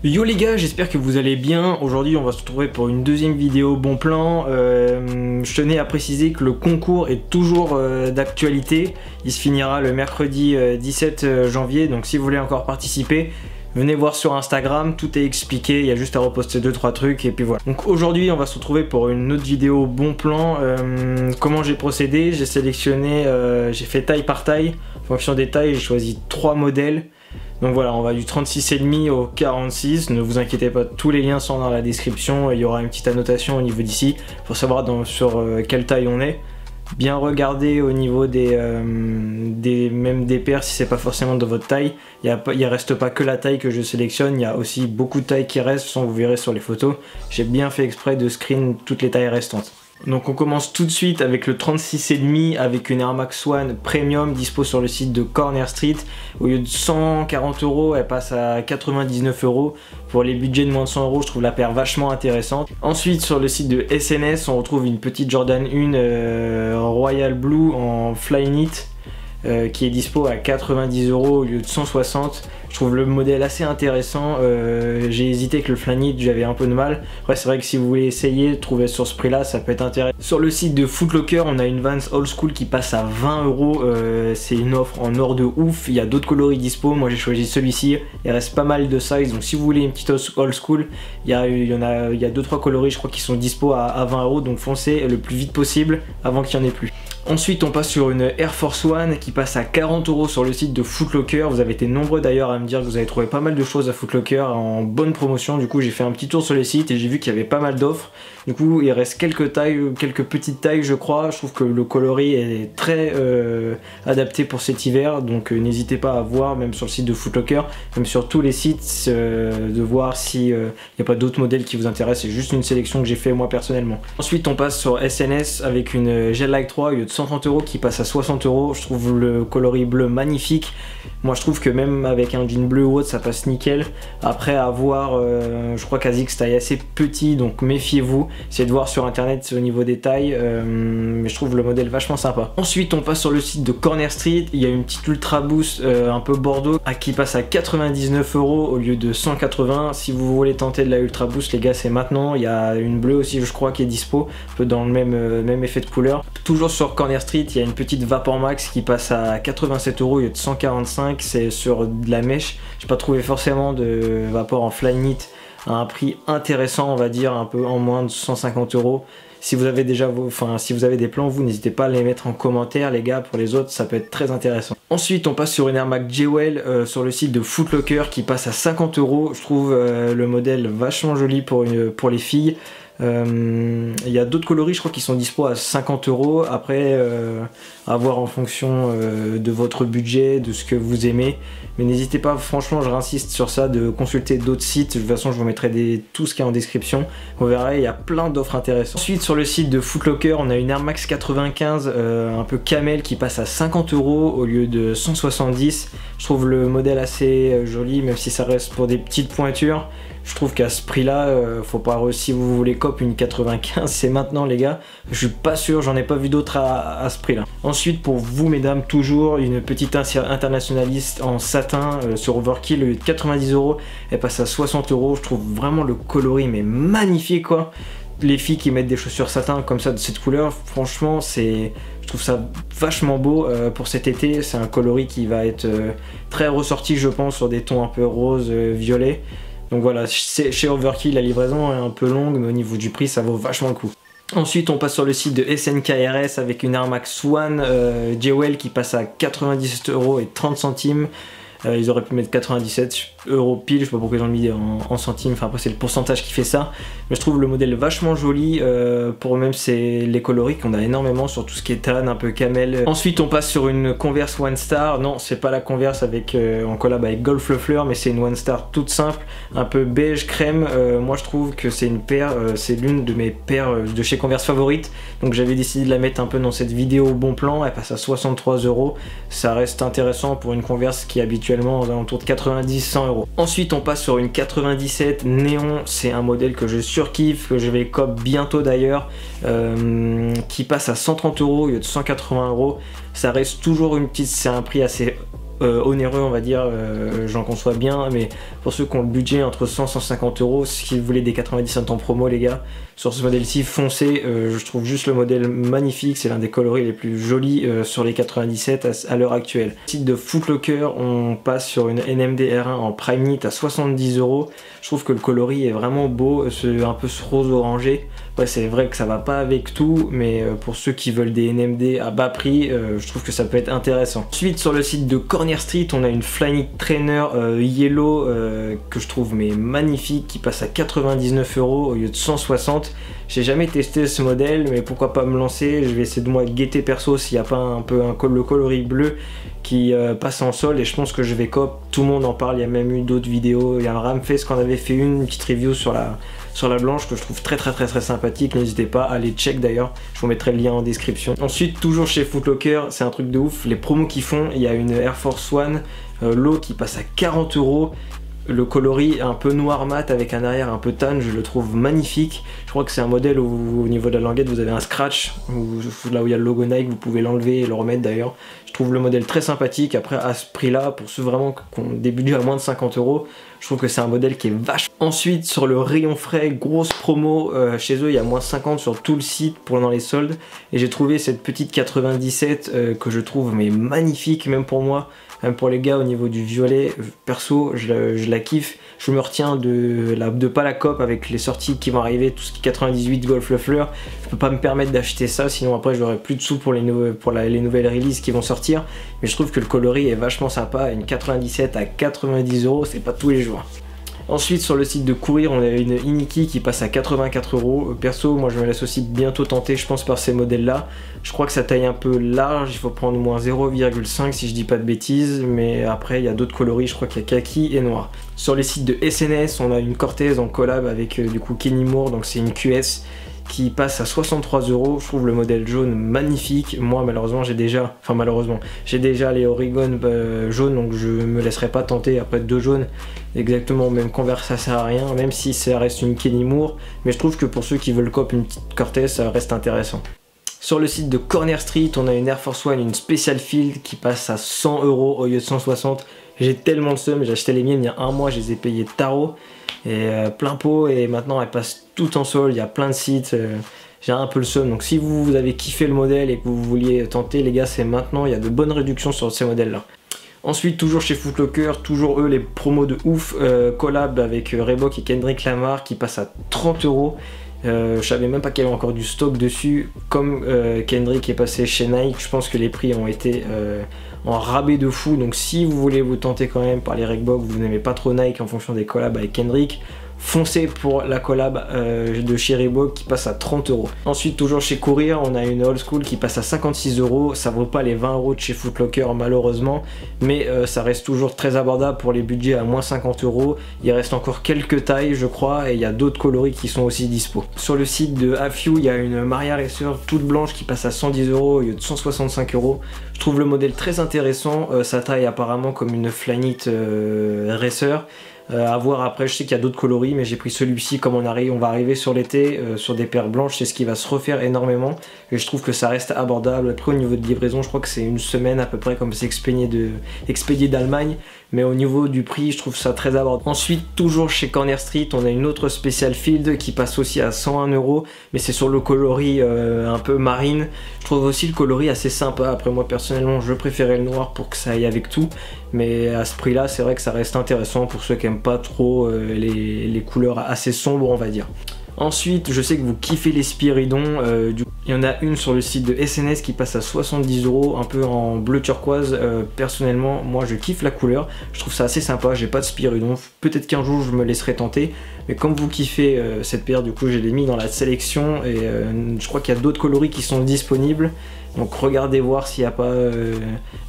Yo les gars, j'espère que vous allez bien. Aujourd'hui on va se retrouver pour une deuxième vidéo bon plan. Je tenais à préciser que le concours est toujours d'actualité. Il se finira le mercredi 17 janvier, donc si vous voulez encore participer, venez voir sur Instagram, tout est expliqué, il y a juste à reposter 2-3 trucs et puis voilà. Donc aujourd'hui on va se retrouver pour une autre vidéo bon plan. Comment j'ai procédé, j'ai sélectionné, j'ai fait taille par taille. En fonction des tailles, j'ai choisi 3 modèles. Donc voilà, on va du 36,5 au 46, ne vous inquiétez pas, tous les liens sont dans la description, il y aura une petite annotation au niveau d'ici, pour savoir sur quelle taille on est. Bien regarder au niveau même des paires si c'est pas forcément de votre taille, il reste pas que la taille que je sélectionne, il y a aussi beaucoup de tailles qui restent, vous verrez sur les photos. J'ai bien fait exprès de screen toutes les tailles restantes. Donc on commence tout de suite avec le 36,5 avec une Air Max One Premium dispo sur le site de Corner Street. Au lieu de 140 €, elle passe à 99 €. Pour les budgets de moins de 100 €, je trouve la paire vachement intéressante. Ensuite sur le site de SNS, on retrouve une petite Jordan 1 Royal Blue en Flyknit qui est dispo à 90 € au lieu de 160. Je trouve le modèle assez intéressant. J'ai hésité avec le Flyknit, j'avais un peu de mal. Après c'est vrai que si vous voulez essayer, trouver sur ce prix là, ça peut être intéressant. Sur le site de Foot Locker, on a une Vans Old School qui passe à 20 €. C'est une offre en or de ouf. Il y a d'autres coloris dispo, moi j'ai choisi celui-ci. Il reste pas mal de size, donc si vous voulez une petite Old School, il y a 2-3 coloris je crois qui sont dispo à 20 €, donc foncez le plus vite possible avant qu'il n'y en ait plus. Ensuite on passe sur une Air Force One qui passe à 40 € sur le site de Foot Locker. Vous avez été nombreux d'ailleurs à me dire que vous avez trouvé pas mal de choses à Foot Locker en bonne promotion. Du coup j'ai fait un petit tour sur le site et j'ai vu qu'il y avait pas mal d'offres. Du coup il reste quelques petites tailles je crois. Je trouve que le coloris est très adapté pour cet hiver. Donc n'hésitez pas à voir même sur le site de Foot Locker, même sur tous les sites, de voir s'il n'y a pas d'autres modèles qui vous intéressent. C'est juste une sélection que j'ai fait moi personnellement. Ensuite on passe sur SNS avec une Gel Like 3 au lieu de 130 € qui passe à 60 €. Je trouve le coloris bleu magnifique. Moi je trouve que même avec un jean bleu ou autre ça passe nickel. Après à voir, je crois qu'Asics taille assez petit, donc méfiez-vous. Essayez de voir sur internet au niveau des tailles, mais je trouve le modèle vachement sympa. Ensuite on passe sur le site de Corner Street. Il y a une petite Ultra Boost un peu Bordeaux qui passe à 99 € au lieu de 180. Si vous voulez tenter de la Ultra Boost les gars, c'est maintenant. Il y a une bleue aussi je crois qui est dispo, un peu dans le même effet de couleur. Toujours sur Corner Street, il y a une petite Vapor Max qui passe à 87 € au lieu de 145. C'est sur de la mèche. J'ai pas trouvé forcément de Vapor en Flyknit à un prix intéressant, on va dire, un peu en moins de 150 €. Si vous avez si vous avez des plans, vous n'hésitez pas à les mettre en commentaire les gars, pour les autres ça peut être très intéressant. Ensuite on passe sur une Air Max Jewel sur le site de Foot Locker qui passe à 50 €. Je trouve le modèle vachement joli pour les filles. Il y a d'autres coloris je crois qui sont dispo à 50 €. Après à voir en fonction de votre budget, de ce que vous aimez, mais n'hésitez pas, franchement je réinsiste sur ça, de consulter d'autres sites. De toute façon je vous mettrai tout ce qui est en description, vous verrez il y a plein d'offres intéressantes. Ensuite sur le site de Foot Locker on a une Air Max 95 un peu camel qui passe à 50 € au lieu de 170. Je trouve le modèle assez joli, même si ça reste pour des petites pointures. Je trouve qu'à ce prix là, faut pas, si vous voulez cop une 95, c'est maintenant les gars. Je suis pas sûr, j'en ai pas vu d'autres à ce prix là. Ensuite pour vous mesdames, toujours une petite internationaliste en satin sur Overkill, au lieu de 90 €, elle passe à 60 €. Je trouve vraiment le coloris mais magnifique quoi. Les filles qui mettent des chaussures satin comme ça de cette couleur, franchement je trouve ça vachement beau pour cet été. C'est un coloris qui va être très ressorti je pense, sur des tons un peu rose, violet. Donc voilà, chez Overkill la livraison est un peu longue, mais au niveau du prix ça vaut vachement le coup. Ensuite on passe sur le site de SNKRS avec une Air Max One Jewel qui passe à 97 € et 30 centimes. Ils auraient pu mettre 97 € pile, je sais pas pourquoi ils ont mis en centimes, enfin après c'est le pourcentage qui fait ça. Mais je trouve le modèle vachement joli, pour eux-mêmes c'est les coloris qu'on a énormément sur tout ce qui est tan, un peu camel. Ensuite on passe sur une Converse One Star, non c'est pas la Converse en collab avec Golf Le Fleur, mais c'est une One Star toute simple, un peu beige crème. Moi je trouve que c'est une paire, c'est l'une de mes paires de chez Converse favorites, donc j'avais décidé de la mettre un peu dans cette vidéo bon plan. Elle passe à 63 €, ça reste intéressant pour une Converse qui est habituellement aux alentours de 90-100 €. Ensuite on passe sur une 97 néon, c'est un modèle que je surkiffe, que je vais cop bientôt d'ailleurs, qui passe à 130 € au lieu de 180 €. Ça reste toujours c'est un prix assez onéreux on va dire, j'en conçois bien, mais pour ceux qui ont le budget entre 100 et 150 euros, si vous voulez des 90 en promo les gars, sur ce modèle-ci foncez, je trouve juste le modèle magnifique, c'est l'un des coloris les plus jolis sur les 97 à l'heure actuelle. Site de Foot Locker, on passe sur une NMD R1 en Prime Knit à 70 euros. Je trouve que le coloris est vraiment beau, c'est un peu ce rose orangé. Ouais, c'est vrai que ça va pas avec tout, mais pour ceux qui veulent des NMD à bas prix, je trouve que ça peut être intéressant. Ensuite, sur le site de Corner Street, on a une Flyknit Trainer Yellow que je trouve mais magnifique, qui passe à 99 euros au lieu de 160. J'ai jamais testé ce modèle, mais pourquoi pas me lancer. Je vais essayer de moi guetter perso s'il n'y a pas un peu le coloris bleu qui passe en solde, et je pense que je vais cop. Tout le monde en parle, il y a même eu d'autres vidéos. Il y a un Ramfest qu'on avait fait une petite review sur la blanche que je trouve très sympathique. N'hésitez pas à aller check d'ailleurs, je vous mettrai le lien en description. Ensuite, toujours chez Foot Locker, c'est un truc de ouf, les promos qu'ils font. Il y a une Air Force One low qui passe à 40 euros. Le coloris un peu noir mat avec un arrière un peu tan, je le trouve magnifique. Je crois que c'est un modèle où au niveau de la languette vous avez un scratch, là où il y a le logo Nike, vous pouvez l'enlever et le remettre d'ailleurs. Je trouve le modèle très sympathique. Après à ce prix là, pour ceux vraiment qui ont des budgets à moins de 50 euros, je trouve que c'est un modèle qui est vache. Ensuite sur le rayon frais, grosse promo, chez eux il y a moins 50 sur tout le site pendant les soldes. Et j'ai trouvé cette petite 97 que je trouve mais magnifique, même pour moi. Même pour les gars au niveau du violet, perso je la kiffe. Je me retiens de pas la cop avec les sorties qui vont arriver, tout ce qui est 98 Golf Le Fleur. Je peux pas me permettre d'acheter ça, sinon après j'aurai plus de sous pour les nouvelles releases qui vont sortir. Mais je trouve que le coloris est vachement sympa. Une 97 à 90 euros, c'est pas tous les jours. Ensuite sur le site de Courir, on a une Iniki qui passe à 84 euros. Perso, moi je me laisse aussi bientôt tenter, je pense, par ces modèles là. Je crois que ça taille un peu large, il faut prendre moins 0,5 si je dis pas de bêtises, mais après il y a d'autres coloris, je crois qu'il y a kaki et noir. Sur les sites de SNS, on a une Cortez en collab avec du coup Kenny Moore, donc c'est une QS qui passe à 63 euros. Je trouve le modèle jaune magnifique. Moi malheureusement j'ai déjà les Oregon jaunes, donc je me laisserai pas tenter après deux jaunes exactement même Converse, ça sert à rien, même si ça reste une Kenny Moore, mais je trouve que pour ceux qui veulent cop une petite Cortez, ça reste intéressant. Sur le site de Corner Street, on a une Air Force One, une Special Field qui passe à 100 euros au lieu de 160. J'ai tellement de seum, j'ai acheté les miennes il y a un mois, je les ai payées tarot et plein pot, et maintenant elles passent toutes en solde. Il y a plein de sites, j'ai un peu le seum. Donc si vous avez kiffé le modèle et que vous vouliez tenter, les gars, c'est maintenant, il y a de bonnes réductions sur ces modèles là. Ensuite, toujours chez Foot Locker, toujours eux les promos de ouf, collab avec Reebok et Kendrick Lamar qui passe à 30 euros. Je savais même pas qu'il y avait encore du stock dessus. Comme Kendrick est passé chez Nike, je pense que les prix ont été en rabais de fou. Donc si vous voulez vous tenter quand même par les Reebok, vous n'aimez pas trop Nike en fonction des collabs avec Kendrick, foncez pour la collab de chez Reebok qui passe à 30 euros. Ensuite, toujours chez Courir, on a une old school qui passe à 56 euros. Ça vaut pas les 20 euros de chez Foot Locker malheureusement, mais ça reste toujours très abordable pour les budgets à moins 50 euros. Il reste encore quelques tailles je crois, et il y a d'autres coloris qui sont aussi dispo. Sur le site de Afew, il y a une Maria Racer toute blanche qui passe à 110 euros au lieu de 165 euros. Je trouve le modèle très intéressant, sa taille apparemment comme une Flyknit Racer. À voir après, je sais qu'il y a d'autres coloris, mais j'ai pris celui-ci comme on va arriver sur l'été sur des paires blanches, c'est ce qui va se refaire énormément et je trouve que ça reste abordable. Après au niveau de livraison, je crois que c'est une semaine à peu près comme c'est expédié d'Allemagne, mais au niveau du prix, je trouve ça très abordable. Ensuite, toujours chez Corner Street, on a une autre Special Field qui passe aussi à 101 euros, mais c'est sur le coloris un peu marine. Je trouve aussi le coloris assez sympa. Après moi personnellement, je préférais le noir pour que ça aille avec tout, mais à ce prix là, c'est vrai que ça reste intéressant pour ceux qui aiment pas trop les couleurs assez sombres on va dire. Ensuite, je sais que vous kiffez les Spiridon, il y en a une sur le site de SNS qui passe à 70 euros, un peu en bleu turquoise. Personnellement, moi je kiffe la couleur, je trouve ça assez sympa. J'ai pas de Spiridon, peut-être qu'un jour je me laisserai tenter, mais comme vous kiffez cette paire, du coup je l'ai mis dans la sélection et je crois qu'il y a d'autres coloris qui sont disponibles. Donc regardez voir s'il n'y a pas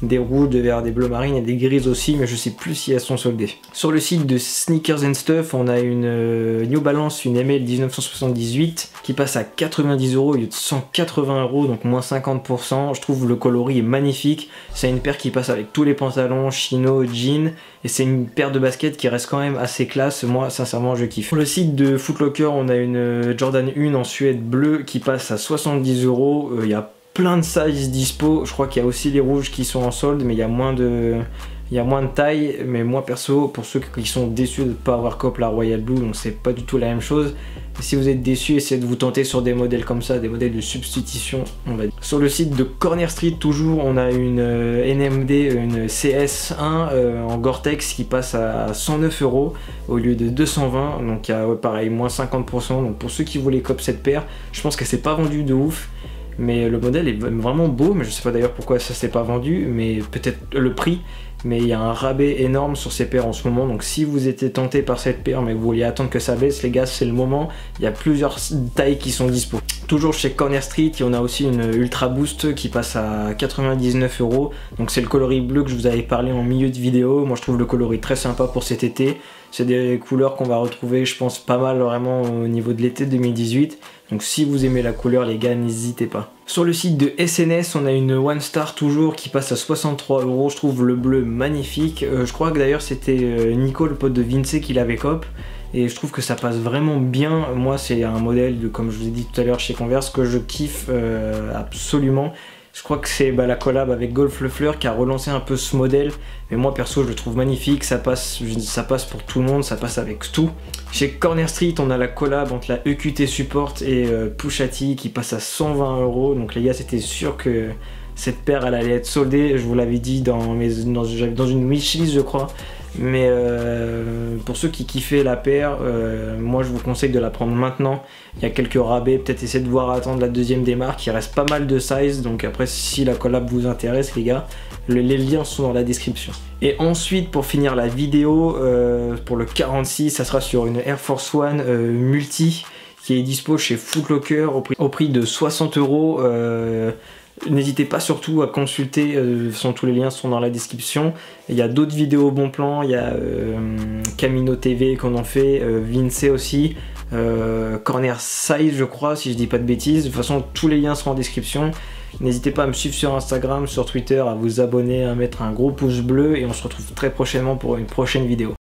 des rouges, des verts, des bleus marines et des grises aussi, mais je sais plus si elles sont soldées. Sur le site de Sneakers and Stuff, on a une New Balance, une ML 1978 qui passe à 90 euros au lieu de 180 euros, donc moins 50%. Je trouve le coloris est magnifique. C'est une paire qui passe avec tous les pantalons, chino, jeans, et c'est une paire de baskets qui reste quand même assez classe. Moi sincèrement je kiffe. Sur le site de Foot Locker, on a une Jordan 1 en suède bleue qui passe à 70 euros. Il y a plein de sizes dispo, je crois qu'il y a aussi les rouges qui sont en solde, mais il y a moins de il y a moins de taille, mais moi perso, pour ceux qui sont déçus de ne pas avoir coop la Royal Blue, donc c'est pas du tout la même chose. Si vous êtes déçus, essayez de vous tenter sur des modèles comme ça, des modèles de substitution, on va dire. Sur le site de Corner Street, toujours, on a une NMD, une CS1 en Gore-Tex qui passe à 109 € au lieu de 220, donc il y a pareil, moins 50%. Donc pour ceux qui voulaient coop cette paire, je pense qu'elle s'est pas vendue de ouf. Mais le modèle est vraiment beau, mais je sais pas d'ailleurs pourquoi ça s'est pas vendu, mais peut-être le prix. Mais il y a un rabais énorme sur ces paires en ce moment, donc si vous étiez tenté par cette paire mais que vous vouliez attendre que ça baisse, les gars, c'est le moment. Il y a plusieurs tailles qui sont dispo. Toujours chez Corner Street, on a aussi une Ultra Boost qui passe à 99 €. Donc c'est le coloris bleu que je vous avais parlé en milieu de vidéo. Moi je trouve le coloris très sympa pour cet été. C'est des couleurs qu'on va retrouver, je pense, pas mal vraiment au niveau de l'été 2018. Donc si vous aimez la couleur, les gars, n'hésitez pas. Sur le site de SNS, on a une One Star toujours qui passe à 63 €. Je trouve le bleu magnifique. Je crois que d'ailleurs c'était Nico, le pote de Vince, qui l'avait coop. Et je trouve que ça passe vraiment bien. Moi, c'est un modèle, comme je vous ai dit tout à l'heure chez Converse, que je kiffe absolument. Je crois que c'est la collab avec Golf Le Fleur qui a relancé un peu ce modèle. Mais moi perso, je le trouve magnifique. Ça passe pour tout le monde, ça passe avec tout. Chez Corner Street, on a la collab entre la EQT Support et Pusha T qui passe à 120 €. Donc les gars, c'était sûr que cette paire elle allait être soldée. Je vous l'avais dit dans une wishlist, je crois. Mais pour ceux qui kiffaient la paire, moi je vous conseille de la prendre maintenant. Il y a quelques rabais, peut-être essayer de voir attendre la deuxième démarque. Il reste pas mal de size, donc après si la collab vous intéresse les gars, les liens sont dans la description. Et ensuite pour finir la vidéo, pour le 46, ça sera sur une Air Force One multi qui est dispo chez Foot Locker au prix de 60 €. N'hésitez pas surtout à consulter, tous les liens sont dans la description. Il y a d'autres vidéos bon plan, il y a Camino TV qu'on en fait, Vince aussi, Corner Size je crois, si je dis pas de bêtises. De toute façon, tous les liens seront en description. N'hésitez pas à me suivre sur Instagram, sur Twitter, à vous abonner, à mettre un gros pouce bleu et on se retrouve très prochainement pour une prochaine vidéo.